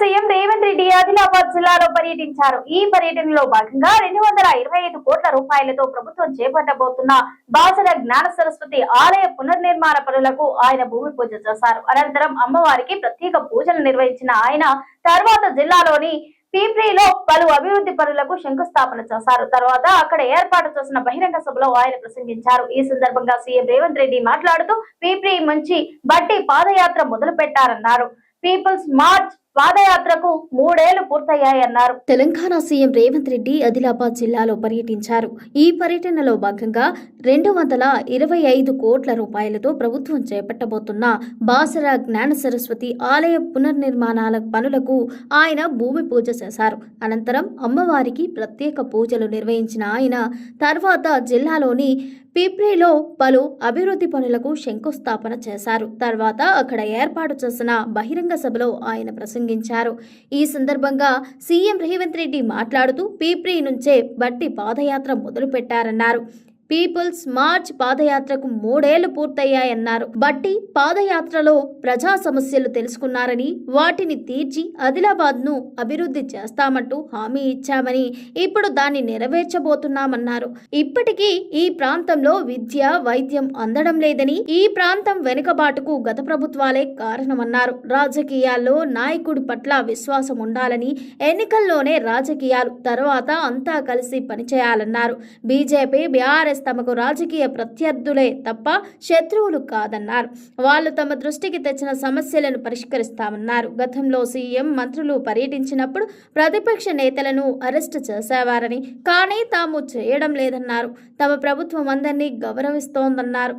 CM Revanth Reddy Adilabad జిల్లాలో పర్యటించారు. ఈ పర్యటనలో భాగంగా 225 కోట్ల రూపాయలతో ప్రభుత్వం చేపట్టబోతున్న బాసర జ్ఞాన సరస్వతి ఆలయ పునర్నిర్మాణ పనులకు ఆయన భూమి పూజ చేశారు. అనంతరం అమ్మవారికి ప్రత్యేక పూజలు నిర్వహించిన ఆయన తర్వాత జిల్లాలోని పీప్రీలో పలు అభివృద్ధి పనులకు శంకుస్థాపన చేశారు. తర్వాత అక్కడ ఏర్పాటు చేసిన బహిరంగ సభలో ఆయన ప్రసంగించారు. ఈ సందర్భంగా సీఎం రేవంత్ రెడ్డి మాట్లాడుతూ పీప్రీ నుంచి బట్టి పాదయాత్ర మొదలు పెట్టారన్నారు. పీపుల్స్ మార్చ్ పాదయాత్రకు 3 ఏళ్లు పూర్తయ్యాయన్నారు. తెలంగాణ సీఎం రేవంత్ రెడ్డి ఆదిలాబాద్ జిల్లాలో పర్యటించారు. ఈ పర్యటనలో భాగంగా 225 కోట్ల రూపాయలతో ప్రభుత్వం చేపట్టబోతున్న బాసర జ్ఞాన సరస్వతి ఆలయ పునర్నిర్మాణాల పనులకు ఆయన భూమి పూజ చేశారు. అనంతరం అమ్మవారికి ప్రత్యేక పూజలు నిర్వహించిన ఆయన తర్వాత జిల్లాలోని పీప్రీలో పలు అభివృద్ధి పనులకు శంకుస్థాపన చేశారు. తర్వాత అక్కడ ఏర్పాటు చేసిన బహిరంగ సభలో ఆయన ప్రసంగించారు. ఈ సందర్భంగా సీఎం రేవంత్ రెడ్డి మాట్లాడుతూ పీప్రీ నుంచే బట్టి పాదయాత్ర మొదలుపెట్టారన్నారు. పీపుల్స్ మార్చ్ పాదయాత్రకు 3 ఏళ్లు పూర్తయ్యాయన్నారు. బట్టి పాదయాత్రలో ప్రజా సమస్యలు తెలుసుకున్నారని వాటిని తీర్చి ఆదిలాబాద్ను అభివృద్ధి చేస్తామంటూ హామీ ఇచ్చామని ఇప్పుడు దాన్ని నెరవేర్చబోతున్నామన్నారు. ఇప్పటికీ ఈ ప్రాంతంలో విద్య వైద్యం అందడం లేదని ఈ ప్రాంతం వెనుకబాటుకు గత ప్రభుత్వాలే కారణమన్నారు. రాజకీయాల్లో నాయకుడి పట్ల విశ్వాసం ఉండాలని ఎన్నికల్లోనే రాజకీయాలు తర్వాత అంతా కలిసి పనిచేయాలన్నారు. బీజేపీ బీఆర్ఎస్ తమకు రాజకీయ ప్రత్యర్థులే తప్ప శత్రువులు కాదన్నారు. వాళ్ళు తమ దృష్టికి తెచ్చిన సమస్యలను పరిష్కరిస్తామన్నారు. గతంలో సీఎం మంత్రులు పర్యటించినప్పుడు ప్రతిపక్ష నేతలను అరెస్టు చేసేవారని కానీ తాము చేయడం లేదన్నారు. తమ ప్రభుత్వం అందరినీ గౌరవిస్తోందన్నారు.